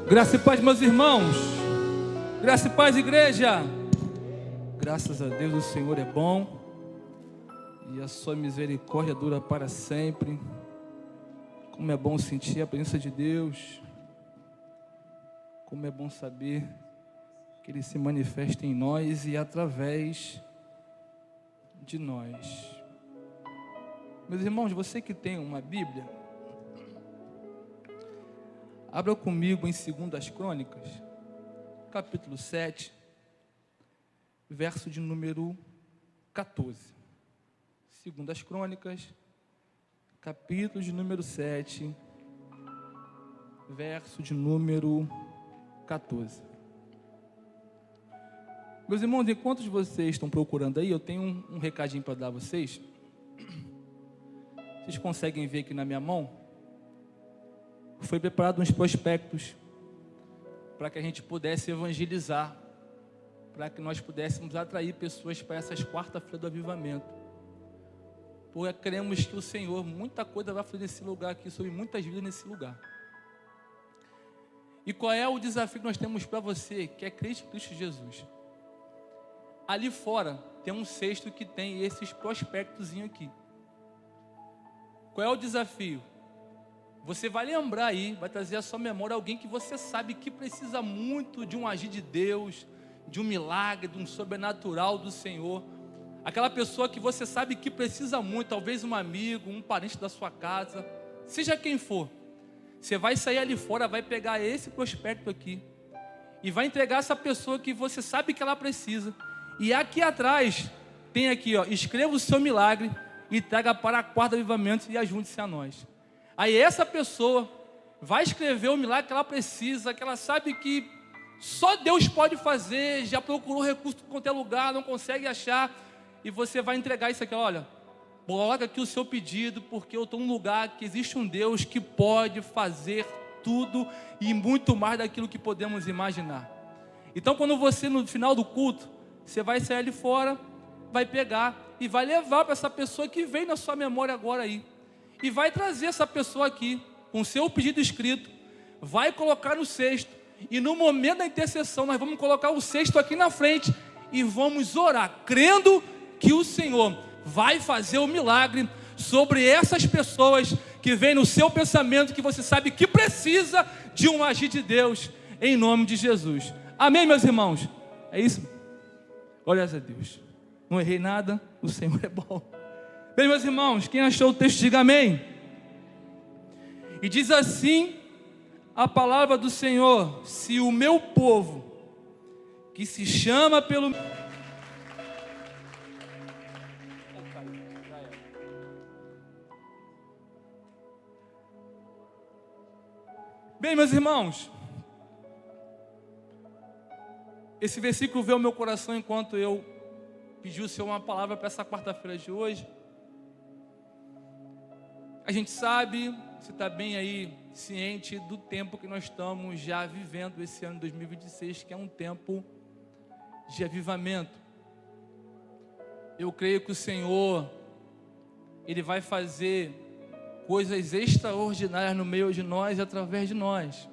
Graça e paz, meus irmãos. Graça e paz, igreja. Graças a Deus, o Senhor é bom e a sua misericórdia dura para sempre. Como é bom sentir a presença de Deus. Como é bom saber que Ele se manifesta em nós e através de nós. Meus irmãos, você que tem uma Bíblia, abra comigo em 2 Crônicas, capítulo 7, verso de número 14. 2 Crônicas, capítulo de número 7, verso de número 14. Meus irmãos, enquanto vocês estão procurando aí, eu tenho um recadinho para dar a vocês. Vocês conseguem ver aqui na minha mão? Foi preparado uns prospectos para que a gente pudesse evangelizar, para que nós pudéssemos atrair pessoas para essas quarta-feiras do avivamento. Porque cremos que o Senhor, muita coisa vai fazer nesse lugar aqui, sobre muitas vidas nesse lugar. E qual é o desafio que nós temos para você, que é Cristo Jesus? Ali fora tem um cesto que tem esses prospectozinhos aqui. Qual é o desafio? Você vai lembrar aí, vai trazer à sua memória alguém que você sabe que precisa muito de um agir de Deus, de um milagre, de um sobrenatural do Senhor. Aquela pessoa que você sabe que precisa muito, talvez um amigo, um parente da sua casa, seja quem for. Você vai sair ali fora, vai pegar esse prospecto aqui e vai entregar essa pessoa que você sabe que ela precisa. E aqui atrás tem aqui, ó, escreva o seu milagre e traga para a quarta avivamento e ajunte-se a nós. Aí essa pessoa vai escrever o milagre que ela precisa, que ela sabe que só Deus pode fazer, já procurou recurso em qualquer lugar, não consegue achar, e você vai entregar isso aqui, olha, coloca aqui o seu pedido, porque eu estou num lugar que existe um Deus que pode fazer tudo e muito mais daquilo que podemos imaginar. Então quando você, no final do culto, você vai sair ali fora, vai pegar e vai levar para essa pessoa que vem na sua memória agora aí. E vai trazer essa pessoa aqui, com o seu pedido escrito, vai colocar no cesto. E no momento da intercessão, nós vamos colocar o cesto aqui na frente e vamos orar, crendo que o Senhor vai fazer o milagre sobre essas pessoas que vêm no seu pensamento, que você sabe que precisa de um agir de Deus, em nome de Jesus. Amém, meus irmãos? É isso? Glória a Deus. Não errei nada, o Senhor é bom. Bem, meus irmãos, quem achou o texto, diga amém. E diz assim a palavra do Senhor: se o meu povo, que se chama pelo... Bem, meus irmãos, esse versículo veio ao meu coração enquanto eu pedi o Senhor uma palavra para essa quarta-feira de hoje. A gente sabe, você está bem aí ciente do tempo que nós estamos já vivendo esse ano 2026, que é um tempo de avivamento. Eu creio que o Senhor, Ele vai fazer coisas extraordinárias no meio de nós e através de nós.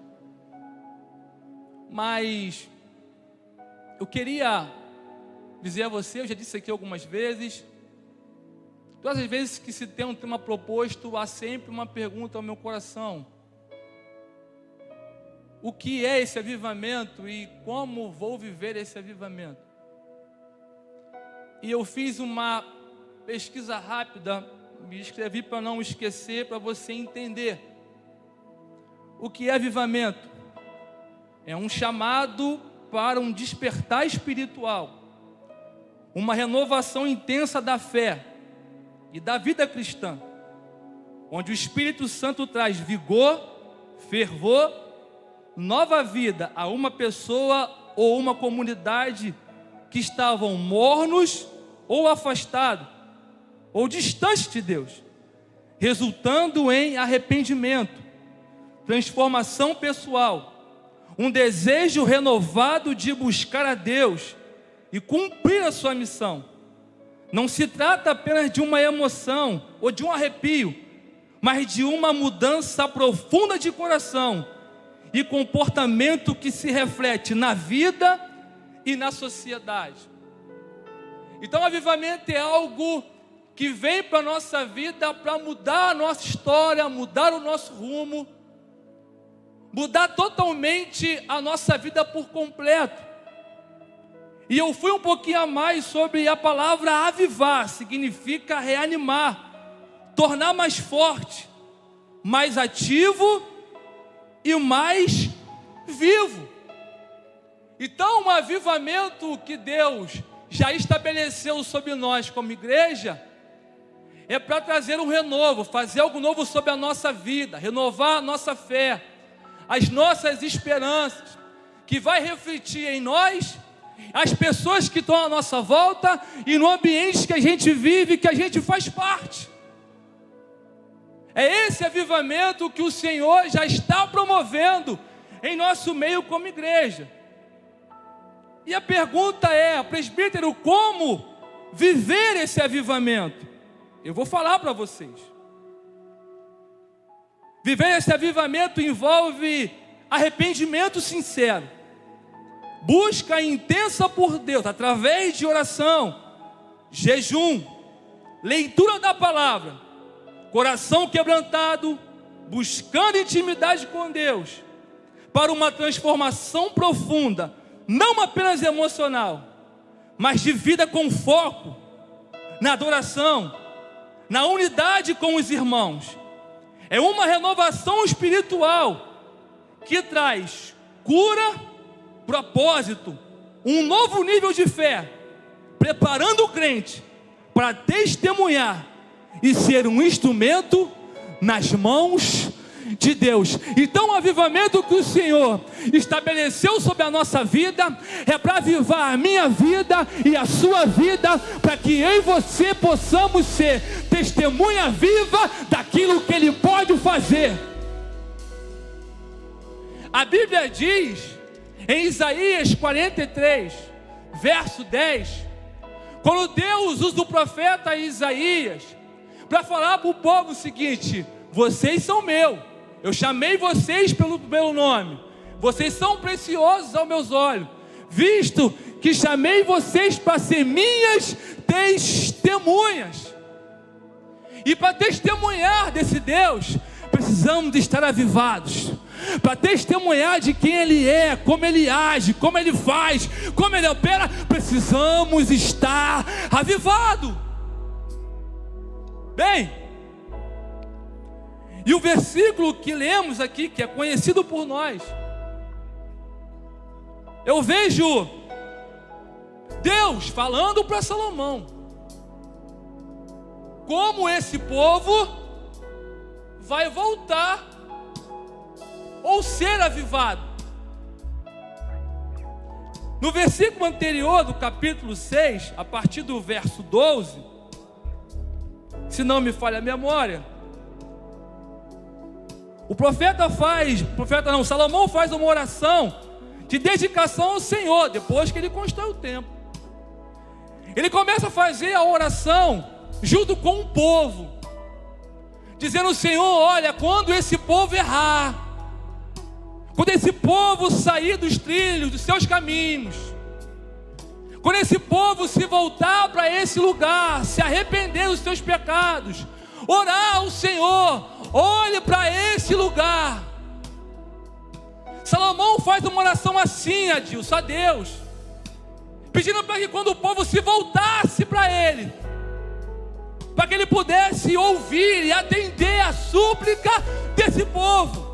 Mas eu queria dizer a você, eu já disse aqui algumas vezes, todas as vezes que se tem um tema proposto, há sempre uma pergunta ao meu coração: o que é esse avivamento e como vou viver esse avivamento? E eu fiz uma pesquisa rápida, me escrevi para não esquecer, para você entender. O que é avivamento? É um chamado para um despertar espiritual, uma renovação intensa da fé e da vida cristã, onde o Espírito Santo traz vigor, fervor, nova vida a uma pessoa ou uma comunidade que estavam mornos ou afastados ou distantes de Deus, resultando em arrependimento, transformação pessoal, um desejo renovado de buscar a Deus e cumprir a sua missão. Não se trata apenas de uma emoção ou de um arrepio, mas de uma mudança profunda de coração e comportamento que se reflete na vida e na sociedade. Então, avivamento é algo que vem para a nossa vida para mudar a nossa história, mudar o nosso rumo, mudar totalmente a nossa vida por completo. E eu fui um pouquinho a mais sobre a palavra avivar, significa reanimar, tornar mais forte, mais ativo e mais vivo. Então, um avivamento que Deus já estabeleceu sobre nós como igreja é para trazer um renovo, fazer algo novo sobre a nossa vida, renovar a nossa fé, as nossas esperanças, que vai refletir em nós, as pessoas que estão à nossa volta e no ambiente que a gente vive, que a gente faz parte. É esse avivamento que o Senhor já está promovendo em nosso meio como igreja. E a pergunta é, presbítero, como viver esse avivamento? Eu vou falar para vocês. Viver esse avivamento envolve arrependimento sincero, busca intensa por Deus, através de oração, jejum, leitura da palavra, coração quebrantado, buscando intimidade com Deus, para uma transformação profunda, não apenas emocional, mas de vida com foco na adoração, na unidade com os irmãos. É uma renovação espiritual que traz cura, propósito, um novo nível de fé, preparando o crente para testemunhar e ser um instrumento nas mãos de Deus. Então, o avivamento que o Senhor estabeleceu sobre a nossa vida é para avivar a minha vida e a sua vida, para que eu e você possamos ser testemunha viva daquilo que Ele pode fazer. A Bíblia diz em Isaías 43, verso 10, quando Deus usa o profeta Isaías para falar para o povo o seguinte: vocês são meus, eu chamei vocês pelo nome, vocês são preciosos aos meus olhos, visto que chamei vocês para ser minhas testemunhas. E para testemunhar desse Deus, precisamos estar avivados. Para testemunhar de quem Ele é, como Ele age, como Ele faz, como Ele opera, precisamos estar avivados. Bem, e o versículo que lemos aqui, que é conhecido por nós, eu vejo Deus falando para Salomão como esse povo vai voltar ou ser avivado. No versículo anterior do capítulo 6, a partir do verso 12, se não me falha a memória, Salomão faz uma oração de dedicação ao Senhor, depois que ele constrói o templo. Ele começa a fazer a oração junto com o povo, dizendo: Senhor, olha, quando esse povo errar, quando esse povo sair dos trilhos, dos seus caminhos, quando esse povo se voltar para esse lugar, se arrepender dos seus pecados, orar ao Senhor, olhe para esse lugar. Salomão faz uma oração assim, Adilson, a Deus, pedindo para que quando o povo se voltasse para Ele, para que Ele pudesse ouvir e atender a súplica desse povo.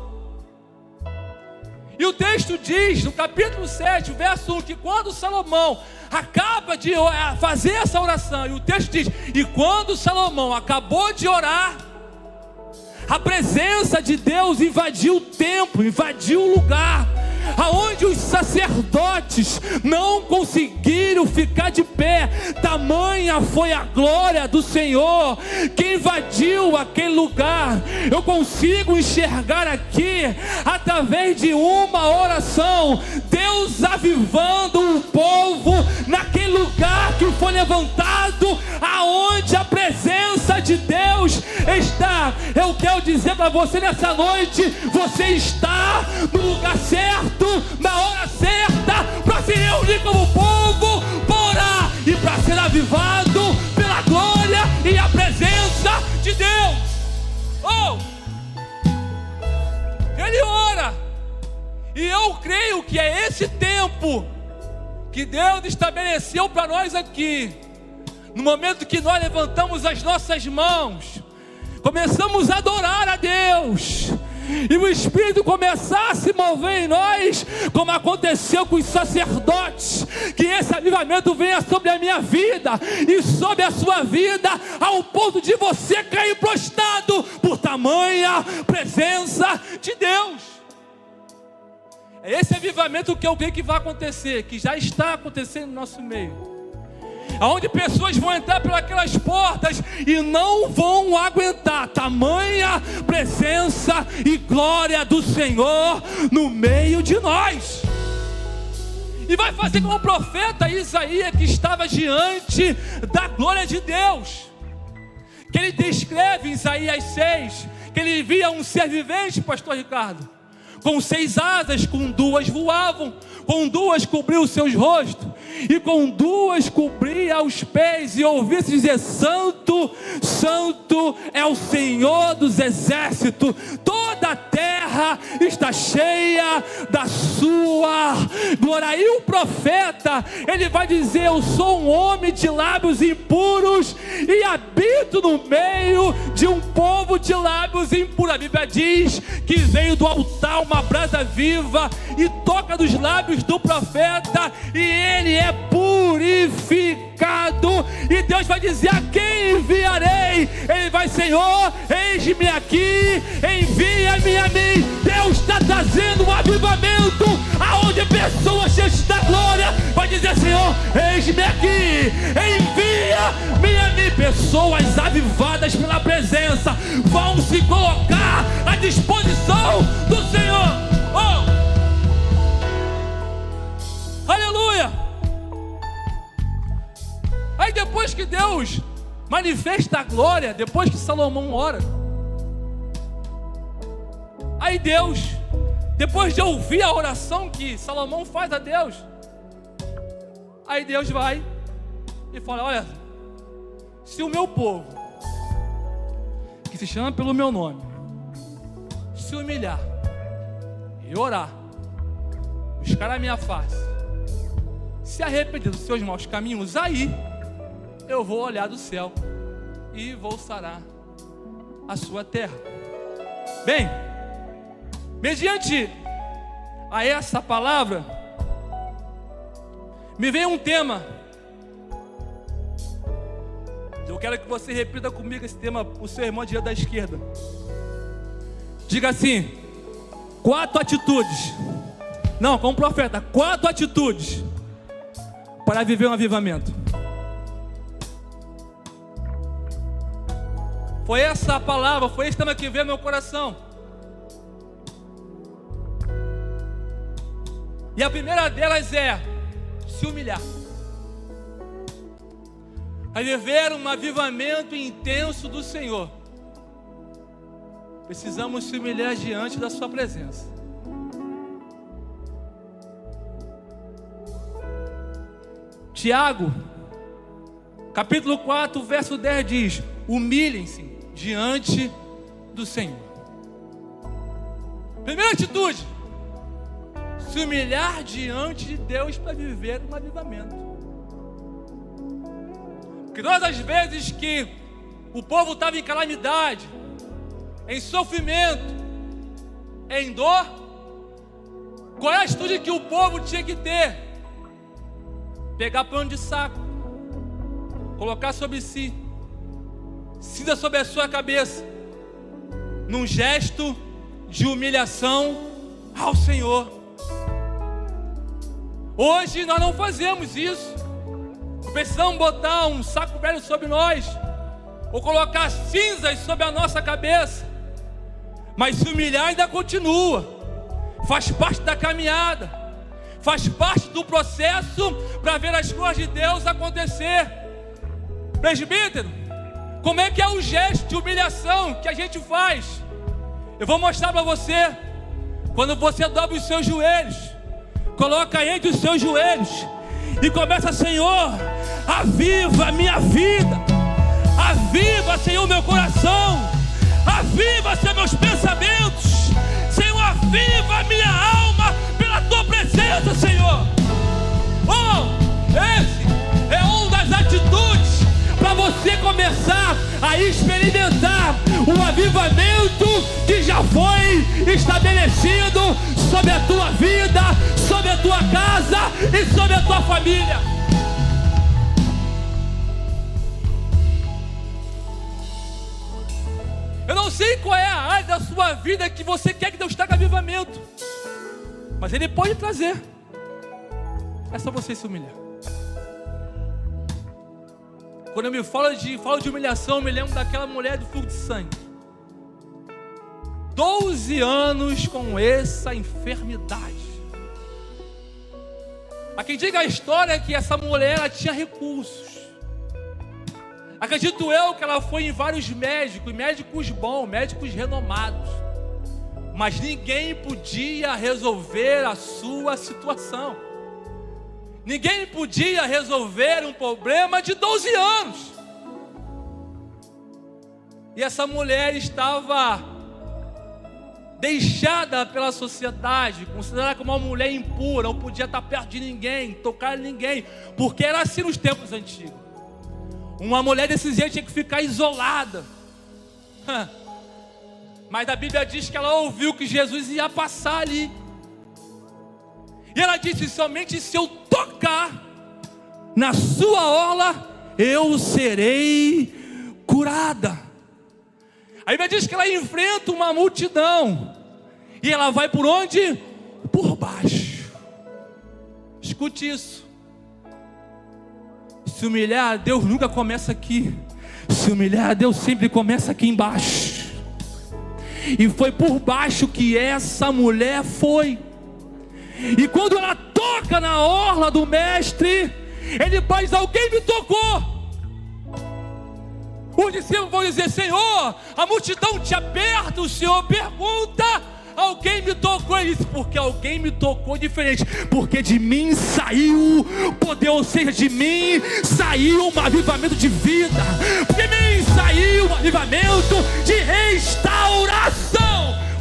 E o texto diz, no capítulo 7, verso 1, que quando Salomão acaba de fazer essa oração, e o texto diz: e quando Salomão acabou de orar, a presença de Deus invadiu o templo, invadiu o lugar, aonde os sacerdotes não conseguiram ficar de pé. Tamanha foi a glória do Senhor que invadiu aquele lugar. Eu consigo enxergar aqui, através de uma oração, Deus avivando o povo naquele lugar que foi levantado, aonde a presença de Deus está. Eu quero dizer para para você nessa noite: você está no lugar certo, na hora certa, para se reunir como povo, para orar e para ser avivado pela glória e a presença de Deus. Ele ora, e eu creio que é esse tempo que Deus estabeleceu para nós aqui. No momento que nós levantamos as nossas mãos, começamos a adorar a Deus, e o Espírito começar a se mover em nós, como aconteceu com os sacerdotes, que esse avivamento venha sobre a minha vida e sobre a sua vida, ao ponto de você cair prostrado por tamanha presença de Deus. É esse avivamento que eu creio que vai acontecer, que já está acontecendo no nosso meio, onde pessoas vão entrar pelas portas e não vão aguentar tamanha presença e glória do Senhor no meio de nós. E vai fazer como o profeta Isaías, que estava diante da glória de Deus, que ele descreve em Isaías 6, que ele via um ser vivente, pastor Ricardo, com 6 asas, com 2 voavam, com 2 cobriu os seus rostos, e com 2 cobria os pés, e ouvia-se dizer: Santo, Santo é o Senhor dos exércitos, toda a terra está cheia da sua glória. E o profeta, ele vai dizer: eu sou um homem de lábios impuros, e habito no meio de um povo de lábios impuros. A Bíblia diz que veio do altar uma brasa viva, e toca dos lábios do profeta, e ele é purificado. E Deus vai dizer: a quem enviarei? Ele vai: Senhor, eis-me aqui, envia-me a mim. Deus está trazendo um avivamento, aonde pessoas cheias da glória vai dizer: Senhor, eis-me aqui, envia-me a mim. Pessoas avivadas pela presença vão se colocar à disposição do Senhor. Aleluia! Aí depois que Deus manifesta a glória, depois que Salomão ora, aí Deus, depois de ouvir a oração que Salomão faz a Deus, aí Deus vai e fala: olha, se o meu povo, que se chama pelo meu nome, se humilhar e orar, buscar a minha face, se arrepender dos seus maus caminhos, aí eu vou olhar do céu e vou sarar a sua terra. Bem, mediante a essa palavra, me veio um tema. Eu quero que você repita comigo esse tema, o seu irmão direito da esquerda. Diga assim: 4 atitudes. Não, como profeta, 4 atitudes para viver um avivamento. Foi essa a palavra, foi esse tema que veio no meu coração. E a primeira delas é se humilhar. A viver um avivamento intenso do Senhor, precisamos se humilhar diante da sua presença. Tiago, capítulo 4, verso 10 diz: humilhem-se diante do Senhor. Primeira atitude: se humilhar diante de Deus para viver um avivamento. Porque todas as vezes que o povo estava em calamidade, em sofrimento, em dor, qual é a atitude que o povo tinha que ter? Pegar pano de saco, colocar sobre si, cinza sobre a sua cabeça, num gesto de humilhação ao Senhor. Hoje nós não fazemos isso. Precisamos botar um saco velho sobre nós, ou colocar cinzas sobre a nossa cabeça, mas se humilhar ainda continua, faz parte da caminhada, faz parte do processo para ver as coisas de Deus acontecer. Presbítero, como é que é o gesto de humilhação que a gente faz? Eu vou mostrar para você. Quando você dobra os seus joelhos, coloca entre os seus joelhos e começa: Senhor, aviva a minha vida, aviva, Senhor, meu coração, aviva, Senhor, meus pensamentos, Senhor, aviva a minha alma pela tua presença, Senhor. Esse é uma das atitudes para você começar a experimentar o avivamento que já foi estabelecido sobre a tua vida, sobre a tua casa e sobre a tua família. Eu não sei qual é a área da sua vida que você quer que Deus traga avivamento, mas Ele pode trazer. É só você se humilhar. Quando eu me falo de humilhação, eu me lembro daquela mulher do fluxo de sangue. 12 anos com essa enfermidade. Há quem diga a história que essa mulher, ela tinha recursos. Acredito eu que ela foi em vários médicos bons, médicos renomados. Mas ninguém podia resolver a sua situação. Ninguém podia resolver um problema de 12 anos. E essa mulher estava deixada pela sociedade, considerada como uma mulher impura, não podia estar perto de ninguém, tocar em ninguém, porque era assim nos tempos antigos. Uma mulher desse jeito tinha que ficar isolada. Mas a Bíblia diz que ela ouviu que Jesus ia passar ali. E ela disse: somente se eu tocar na sua orla, eu serei curada. A Bíblia diz que ela enfrenta uma multidão. E ela vai por onde? Por baixo. Escute isso. Se humilhar a Deus nunca começa aqui. Se humilhar a Deus sempre começa aqui embaixo. E foi por baixo que essa mulher foi. E quando ela toca na orla do mestre, ele faz: alguém me tocou. Os discípulos vão dizer: Senhor, a multidão te aperta. O Senhor pergunta: alguém me tocou? Ele disse: porque alguém me tocou diferente, porque de mim saiu poder, ou seja, de mim saiu um avivamento de vida, de mim saiu um avivamento de restauração.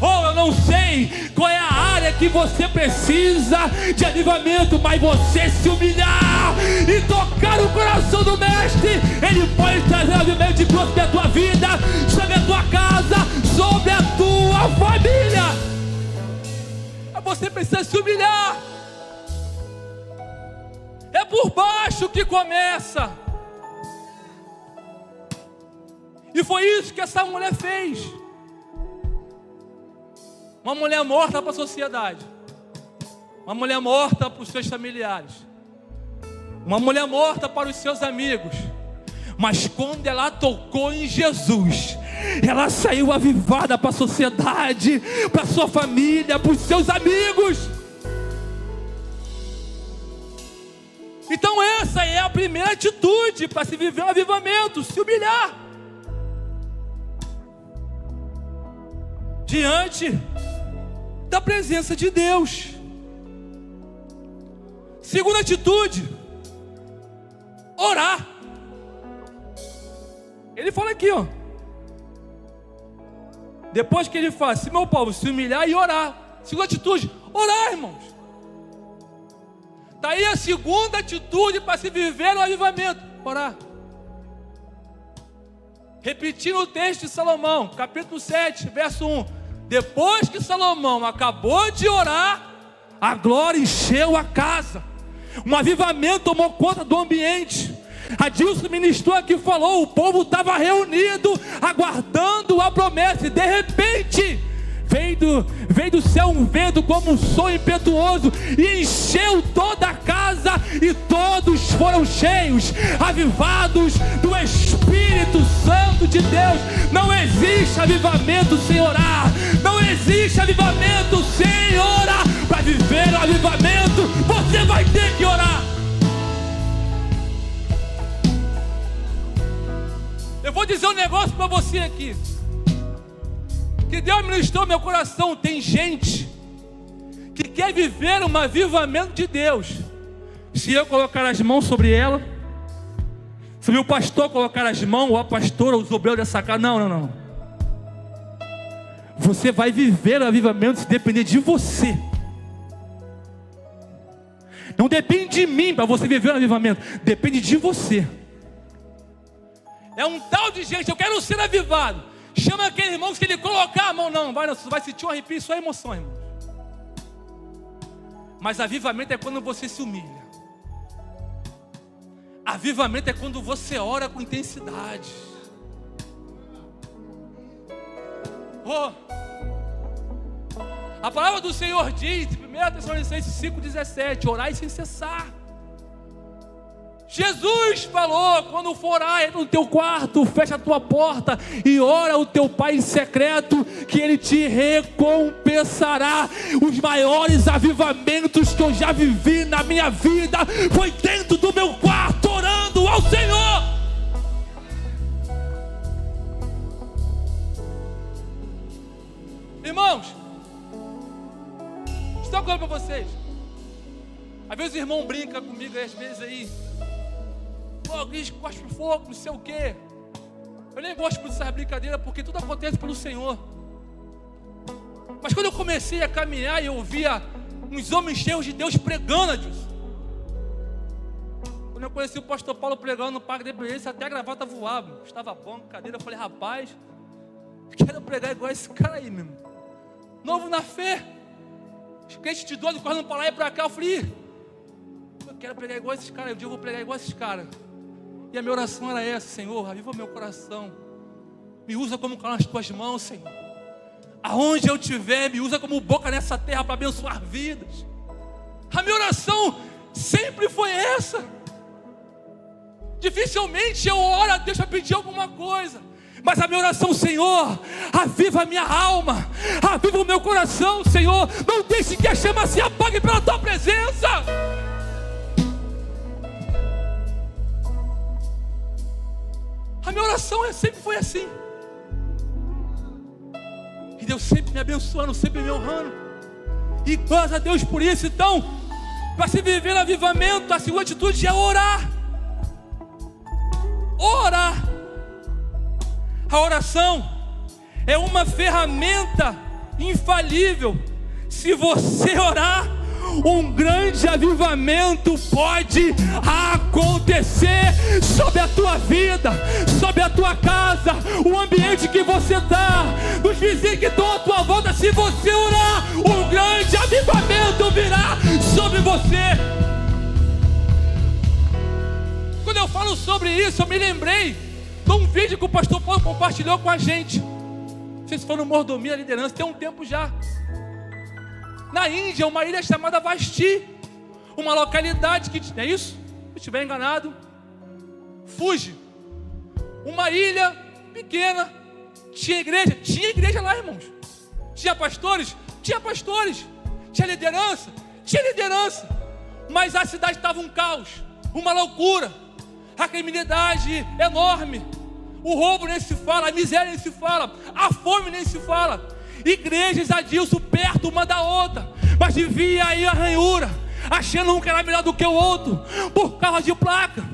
Eu não sei qual é a área que você precisa de avivamento, mas você se humilhar e tocar no coração do mestre, ele pode trazer avivamento de Deus sobre a tua vida, sobre a tua casa, sobre a tua família. Você precisa se humilhar. É por baixo que começa. E foi isso que essa mulher fez. Uma mulher morta para a sociedade, uma mulher morta para os seus familiares, uma mulher morta para os seus amigos. Mas quando ela tocou em Jesus, ela saiu avivada para a sociedade, para a sua família, para os seus amigos. Então essa é a primeira atitude para se viver um avivamento: se humilhar diante da presença de Deus. Segunda atitude: orar. Ele fala aqui, ó. Depois que ele fala: se meu povo se humilhar e orar. Segunda atitude: orar, irmãos. Daí a segunda atitude para se viver o avivamento: orar. Repetindo o texto de Salomão, capítulo 7, verso 1. Depois que Salomão acabou de orar, a glória encheu a casa. Um avivamento tomou conta do ambiente. A Dilson ministrou aqui, falou: o povo estava reunido, aguardando a promessa. E de repente, veio do céu um vento como um som impetuoso e encheu toda a casa, e todos foram cheios, avivados do Espírito Santo de Deus. Não existe avivamento sem orar. Não existe avivamento sem orar. Para viver o avivamento, você vai ter que orar. Eu vou dizer um negócio para você aqui. que Deus ministrou no meu coração. Tem gente que quer viver um avivamento de Deus. Se eu colocar as mãos sobre ela, se o pastor colocar as mãos, ou a pastora, ou os obreiros dessa casa, não. Você vai viver o avivamento se depender de você. Não depende de mim para você viver o avivamento, depende de você. É um tal de gente, eu quero ser avivado. Chama aquele irmão, se ele colocar a mão, não, vai sentir um arrepio, só emoção, irmão. Mas avivamento é quando você se humilha. Avivamento é quando você ora com intensidade. A palavra do Senhor diz, 1 Tessalonicenses 5,17, orai sem cessar. Jesus falou, quando for orar, entra no teu quarto, fecha a tua porta e ora ao teu Pai em secreto, que Ele te recompensará. Os maiores avivamentos que eu já vivi na minha vida foi dentro do meu quarto, orando ao Senhor. Irmãos, estou falando para vocês. Às vezes o irmão brinca comigo, às vezes aí, pô, Cristo gosta de fogo, não sei o quê. Eu nem gosto muito dessa brincadeira, porque tudo acontece pelo Senhor. Mas quando eu comecei a caminhar e eu via uns homens cheios de Deus pregando a Deus. Quando eu conheci o pastor Paulo pregando no Parque de Experiência, até a gravata voava. Estava bom, cadeira, eu falei, rapaz, quero pregar igual esse cara aí, meu irmão. Novo na fé. Os crentes de doido correndo para lá e para cá. Eu falei, eu quero pregar igual esses caras. Um dia eu vou pregar igual esses caras. E a minha oração era essa: Senhor, aviva o meu coração. Me usa como canal nas tuas mãos, Senhor. Aonde eu estiver, me usa como boca nessa terra para abençoar vidas. A minha oração sempre foi essa. Dificilmente eu oro a Deus para pedir alguma coisa, mas a minha oração: Senhor, aviva a minha alma, aviva o meu coração, Senhor. Não deixe que a chama se apague pela tua presença. A minha oração sempre foi assim. E Deus sempre me abençoando, sempre me honrando. E glórias a Deus por isso. Então, para se viver no avivamento, a segunda atitude é orar. Orar. A oração é uma ferramenta infalível. Se você orar, um grande avivamento pode acontecer sobre a tua vida, sobre a tua casa, o ambiente que você está, dos vizinhos que estão à tua volta. Se você orar, um grande avivamento virá sobre você. Quando eu falo sobre isso, eu me lembrei de um vídeo que o pastor Paulo compartilhou com a gente. Não sei se foi no Mordomia Liderança, tem um tempo já. Na Índia, uma ilha chamada Vasti, uma localidade que, é isso? Se estiver enganado, Fuji. Uma ilha pequena, tinha igreja lá, irmãos. Tinha pastores, tinha liderança, mas a cidade estava um caos, uma loucura, a criminalidade enorme, o roubo nem se fala, a miséria nem se fala, a fome nem se fala. Igrejas, Adilson, perto uma da outra, mas vivia aí a ranhura, achando um que era melhor do que o outro, por causa de placa.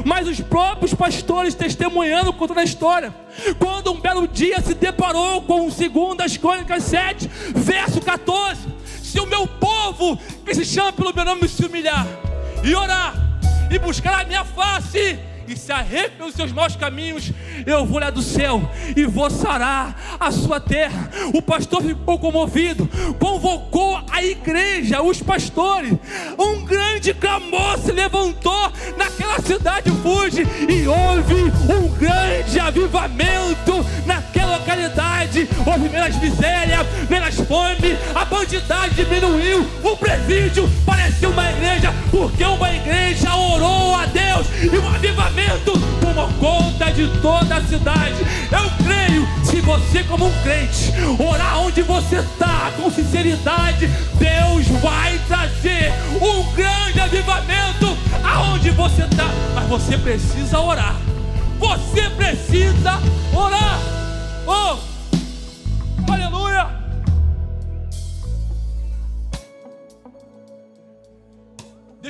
Mas os próprios pastores testemunhando, contando a história, quando um belo dia se deparou com 2 Crônicas 7, verso 14: se o meu povo, que se chama pelo meu nome, se humilhar e orar e buscar a minha face e se arrepender dos seus maus caminhos, eu vou olhar do céu e vou sarar a sua terra. O pastor ficou comovido, convocou a igreja, os pastores. Um grande clamor se levantou naquela cidade Fuji, e houve um grande avivamento naquela localidade. Houve menos miséria, menos fome, a bandidagem diminuiu, o presídio parecia uma igreja, porque uma igreja orou a Deus e um avivamento tomou conta de toda a cidade. Eu creio, se você como um crente orar onde você está com sinceridade, Deus vai trazer um grande avivamento aonde você está. Mas você precisa orar. Você precisa orar. Oh, olha,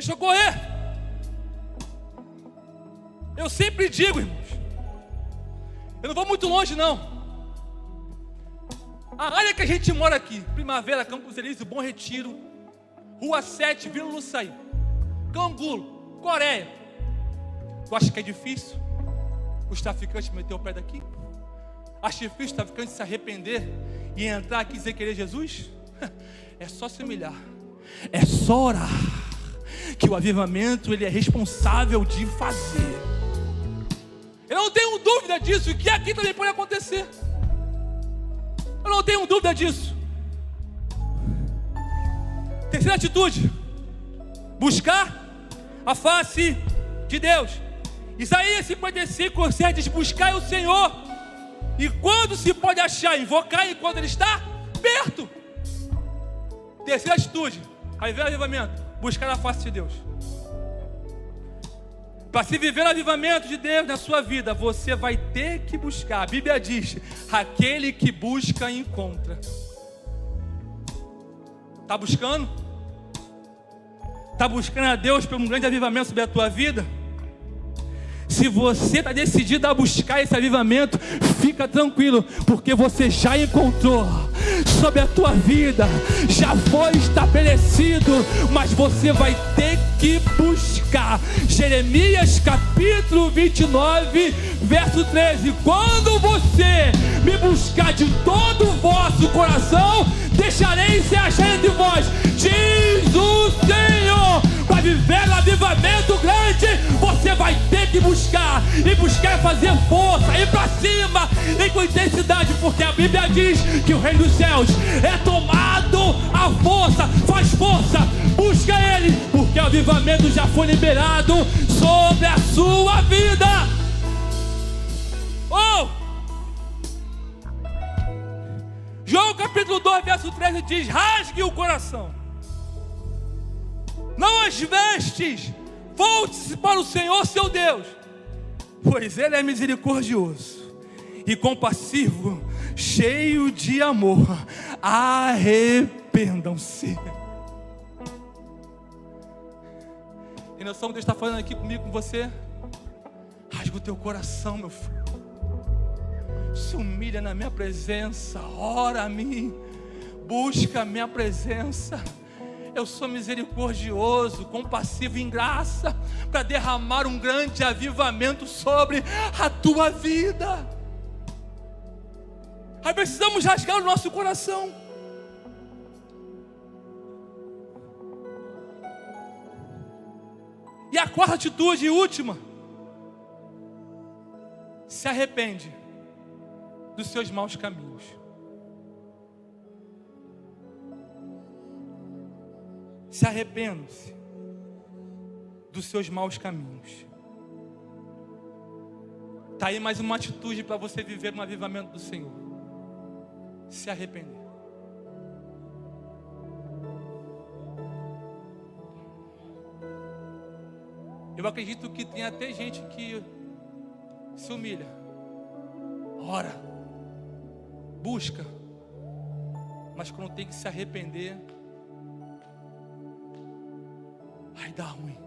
Deixa eu correr. Eu sempre digo, irmãos, eu não vou muito longe não. A área que a gente mora aqui, Primavera, Campos Elíseos, Bom Retiro, Rua 7, Vila Luçaí, Cangulo, Coreia. Tu acha que é difícil os traficantes meter o pé daqui? Acha difícil os traficantes se arrepender e entrar aqui e dizer querer Jesus? É só se humilhar, é só orar, que o avivamento ele é responsável de fazer. Eu não tenho dúvida disso, e que aqui também pode acontecer. Eu não tenho dúvida disso. Terceira atitude: buscar a face de Deus. Isaías 55:7 diz: buscai o Senhor, e quando se pode achar, invocar enquanto Ele está perto. Terceira atitude, aí vem o avivamento: buscar a face de Deus. Para se viver o avivamento de Deus na sua vida, você vai ter que buscar. A Bíblia diz: aquele que busca, encontra. Está buscando? Está buscando a Deus por um grande avivamento sobre a tua vida? Se você está decidido a buscar esse avivamento, fica tranquilo, porque você já encontrou sobre a tua vida, já foi estabelecido, mas você vai ter que buscar. Jeremias capítulo 29, verso 13: quando você me buscar de todo o vosso coração, deixarei se achar entre vós, diz o Senhor. Para viver um avivamento grande, você vai ter que buscar, e buscar é fazer força, ir para cima, e com intensidade, porque a Bíblia diz que o reino dos céus é tomado à força. Faz força, busca Ele, porque o avivamento já foi liberado sobre a sua vida. João capítulo 2, verso 13 diz: rasgue o coração, não as vestes, volte-se para o Senhor seu Deus, pois Ele é misericordioso e compassivo, cheio de amor. Arrependam-se. Tem noção que Deus está falando aqui comigo, com você? Rasga o teu coração, meu filho. Se humilha na minha presença, ora a mim, busca a minha presença. Eu sou misericordioso, compassivo em graça, para derramar um grande avivamento sobre a tua vida. Aí precisamos rasgar o nosso coração. E a quarta atitude e última: se arrepende dos seus maus caminhos. Se arrependa-se dos seus maus caminhos. Está aí mais uma atitude para você viver um avivamento do Senhor: se arrepender. Eu acredito que tem até gente que se humilha, ora, busca, mas quando tem que se arrepender, vai dar ruim.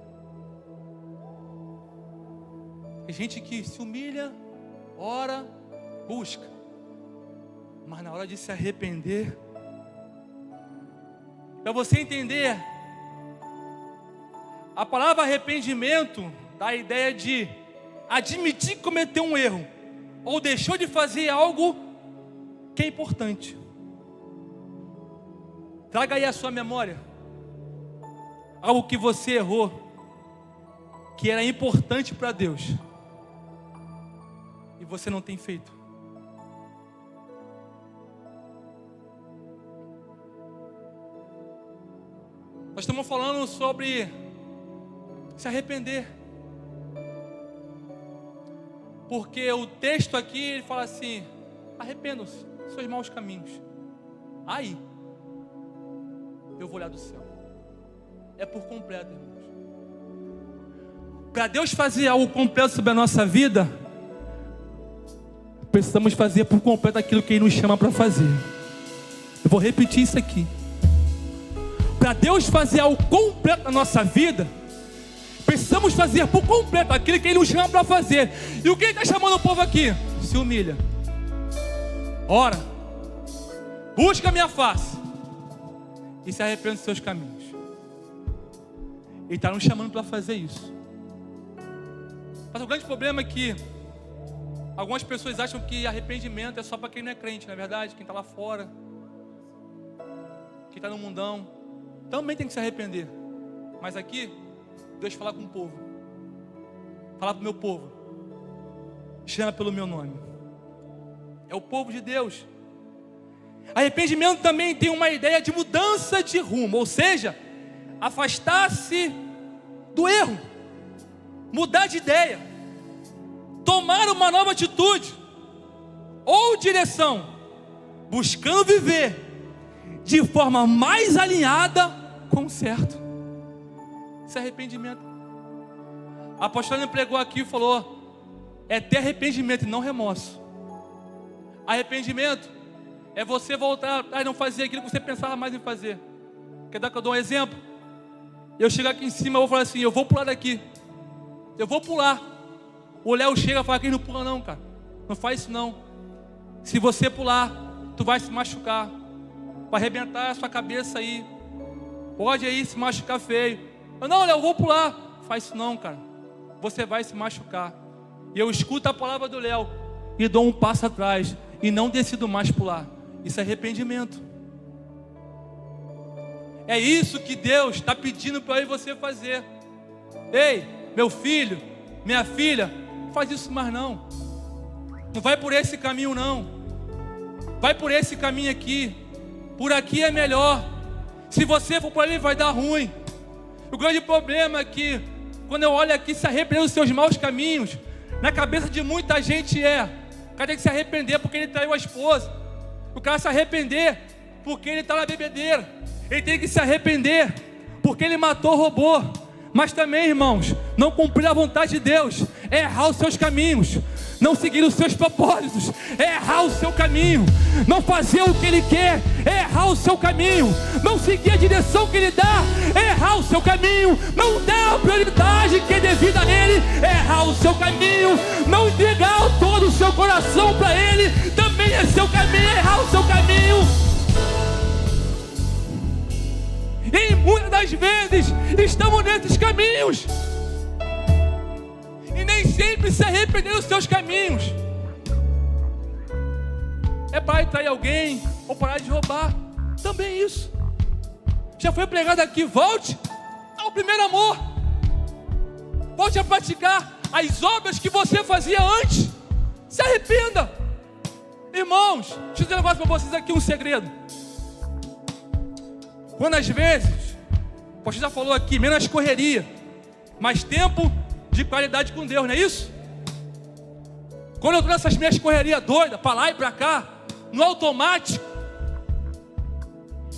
Tem gente que se humilha, ora, busca, mas na hora de se arrepender, para você entender, a palavra arrependimento dá a ideia de admitir que cometeu um erro, ou deixou de fazer algo que é importante. Traga aí a sua memória algo que você errou, que era importante para Deus, e você não tem feito. Nós estamos falando sobre se arrepender, porque o texto aqui ele fala assim: arrependam-se dos seus maus caminhos, aí eu vou olhar do céu. É por completo, irmãos. Para Deus fazer algo completo sobre a nossa vida, precisamos fazer por completo aquilo que Ele nos chama para fazer. Eu vou repetir isso aqui. Para Deus fazer algo completo na nossa vida, Precisamos fazer por completo aquilo que Ele nos chama para fazer. E o que Ele está chamando o povo aqui? Se humilha, ora, busca a minha face e se arrepende dos seus caminhos. Ele está nos chamando para fazer isso. Mas o grande problema é que algumas pessoas acham que arrependimento é só para quem não é crente, não é verdade? Quem está lá fora, quem está no mundão, também tem que se arrepender. Mas aqui, Deus fala com o povo. Fala para o meu povo. Chama pelo meu nome. É o povo de Deus. Arrependimento também tem uma ideia de mudança de rumo. Ou seja, afastar-se do erro. Mudar de ideia. Tomar uma nova atitude. Ou direção. Buscando viver de forma mais alinhada com o certo. Isso é arrependimento. A apóstola pregou aqui e falou: é ter arrependimento e não remorso. Arrependimento é você voltar atrás e não fazer aquilo que você pensava mais em fazer. Quer dar que eu dou um exemplo? Eu chego aqui em cima, eu vou falar assim: eu vou pular daqui. Eu vou pular. O Léo chega e fala: que não pula não, cara. Não faz isso não. Se você pular, tu vai se machucar. Vai arrebentar a sua cabeça aí. Pode aí se machucar feio. Não, Léo, eu vou pular. Faz isso não, cara. Você vai se machucar. E eu escuto a palavra do Léo e dou um passo atrás e não decido mais pular. Isso é arrependimento. É isso que Deus está pedindo para eu e você fazer. Ei, meu filho, minha filha, não faz isso mais não. Não vai por esse caminho não. Vai por esse caminho aqui. Por aqui é melhor. Se você for por ali vai dar ruim. O grande problema é que quando eu olho aqui, se arrepender dos seus maus caminhos, na cabeça de muita gente o cara tem que se arrepender porque ele traiu a esposa. O cara se arrepender porque ele está na bebedeira. Ele tem que se arrepender porque ele matou, roubou. Mas também, irmãos, não cumprir a vontade de Deus é errar os seus caminhos, não seguir os seus propósitos, é errar o seu caminho. Não fazer o que Ele quer é errar o seu caminho. Não seguir a direção que Ele dá é errar o seu caminho. Não dar a prioridade que é devida a Ele é errar o seu caminho. Não entregar todo o seu coração para Ele também é seu caminho, é errar o seu caminho. E muitas das vezes estamos nesses caminhos e nem sempre se arrepender dos seus caminhos. É parar de trair alguém ou parar de roubar. Também isso. Já foi pregado aqui: volte ao primeiro amor. Volte a praticar as obras que você fazia antes. Se arrependa. Irmãos, deixa eu dizer um negócio para vocês aqui, um segredo. Quando às vezes, o pastor já falou aqui, menos correria, mais tempo de qualidade com Deus, não é isso? Quando eu estou nessas minhas correrias doidas, para lá e para cá, no automático,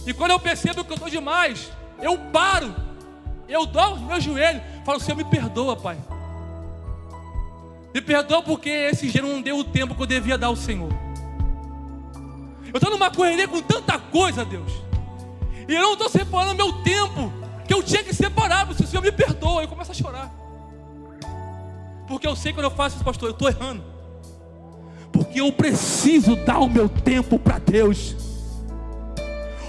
e quando eu percebo que eu estou demais, eu paro, eu dou os meus joelhos, falo: Senhor, me perdoa, Pai. Me perdoa porque esse dia não deu o tempo que eu devia dar ao Senhor. Eu estou numa correria com tanta coisa, Deus, e eu não estou separando meu tempo que eu tinha que separar. Se o Senhor me perdoa, eu começo a chorar. Porque eu sei que quando eu faço isso, pastor, eu estou errando. Porque eu preciso dar o meu tempo para Deus.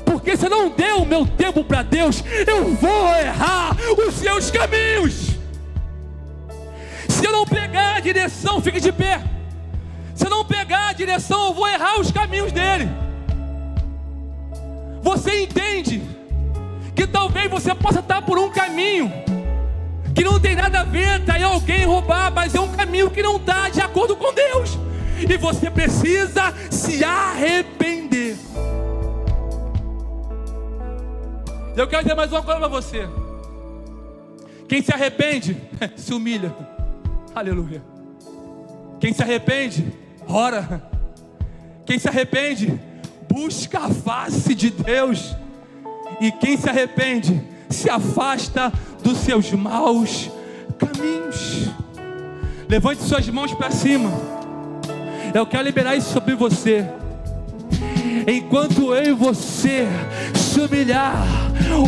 Porque se eu não der o meu tempo para Deus, eu vou errar os seus caminhos. Se eu não pegar a direção, fique de pé. Se eu não pegar a direção, eu vou errar os caminhos dele. Você entende que talvez você possa estar por um caminho que não tem nada a ver, trair alguém, roubar, mas é um caminho que não está de acordo com Deus, e você precisa se arrepender. Eu quero dizer mais uma coisa para você: quem se arrepende se humilha. Aleluia. Quem se arrepende ora. Quem se arrepende busca a face de Deus. E quem se arrepende se afasta dos seus maus caminhos. Levante suas mãos para cima. Eu quero liberar isso sobre você. Enquanto eu e você se humilhar,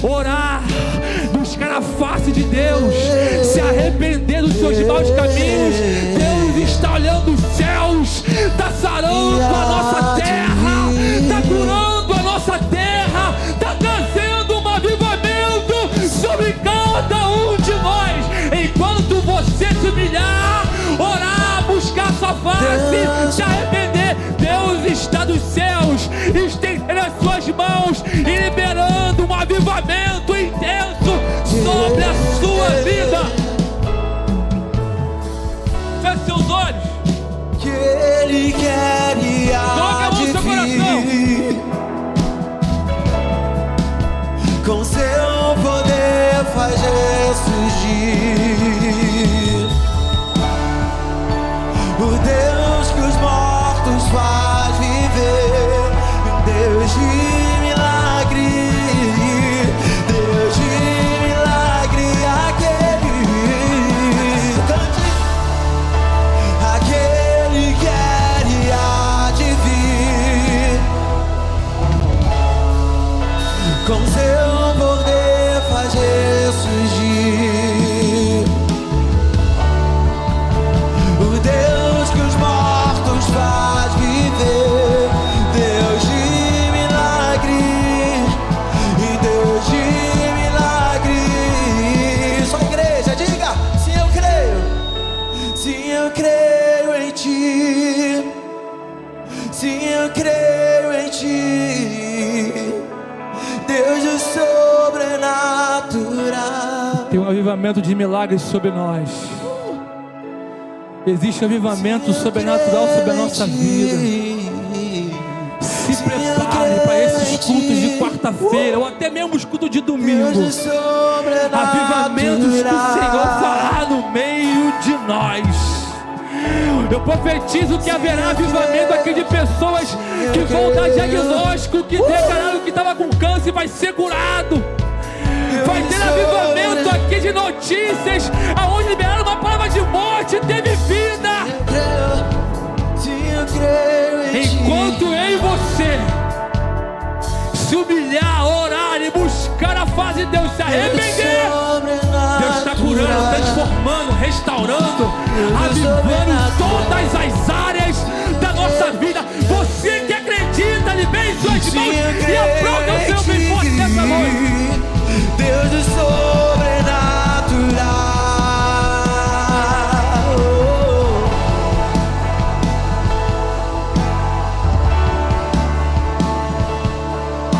orar, buscar a face de Deus, se arrepender dos seus maus caminhos, Deus está olhando os céus, está sarando a nossa terra, está curando a nossa terra, está trazendo um avivamento sobre cada um de nós. Enquanto você se humilhar, orar, buscar sua face, se arrepender, Deus está dos céus, estendendo as suas mãos e liberando um avivamento intenso sobre a sua vida. Feche seus olhos. Que Ele quer e há de vir, com seu poder faz ressurgir. O Deus que os mortos faz viver, Deus de milagre, Deus de milagre, aquele quer e há de vir, com seu poder faz ressurgir. O Deus que os mortos faz viver, Deus de milagre, e Deus de milagre. Só igreja, diga: sim, eu creio, sim, eu creio em ti, sim, eu creio em ti, Deus do sobrenatural. Tem um avivamento de milagres sobre nós. Existe um avivamento sobrenatural sobre a nossa vida. Se prepare para esses cultos de quarta-feira, ou até mesmo os cultos de domingo. Avivamentos que o Senhor fará no meio de nós. Eu profetizo que haverá avivamento aqui de pessoas que vão dar diagnóstico, que declararam que estava com câncer e vai ser curado. Vai ter avivamento aqui de notícias, aonde liberaram uma palavra de morte, teve vida. Enquanto eu e você se humilhar, orar e buscar a face de Deus, se arrepender, Deus está curando, transformando, restaurando, avivando todas as áreas da nossa vida. Você que acredita, libere suas mãos e aplauda o Senhor bem forte nessa noite. Deus do sobrenatural.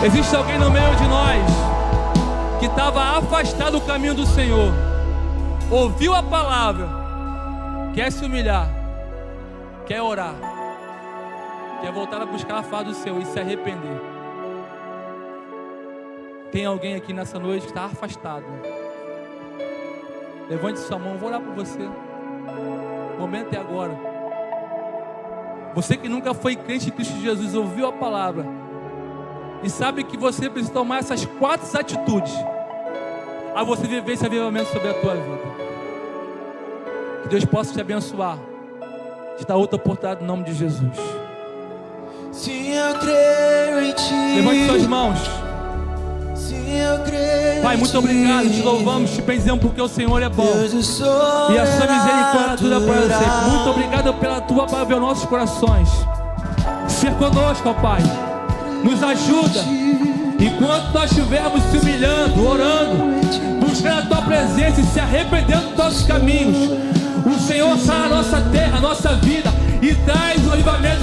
Existe alguém no meio de nós que estava afastado do caminho do Senhor, ouviu a palavra, quer se humilhar, quer orar, quer voltar a buscar a face do Senhor e se arrepender. Tem alguém aqui nessa noite que está afastado? Levante sua mão, vou orar por você. O momento é agora. Você que nunca foi crente em Cristo Jesus, ouviu a palavra e sabe que você precisa tomar essas 4 atitudes a você viver esse avivamento sobre a tua vida. Que Deus possa te abençoar, te dar outra oportunidade no nome de Jesus. Sim, eu creio em ti. Levante suas mãos. Pai, muito obrigado, te louvamos, te bendizemos porque o Senhor é bom e a sua misericórdia dura para sempre. Muito obrigado pela tua palavra aos nossos corações. Ser conosco, ó Pai, nos ajuda enquanto nós estivermos se humilhando, orando, buscando a tua presença e se arrependendo dos nossos caminhos. O Senhor sara a nossa terra, a nossa vida e traz o avivamento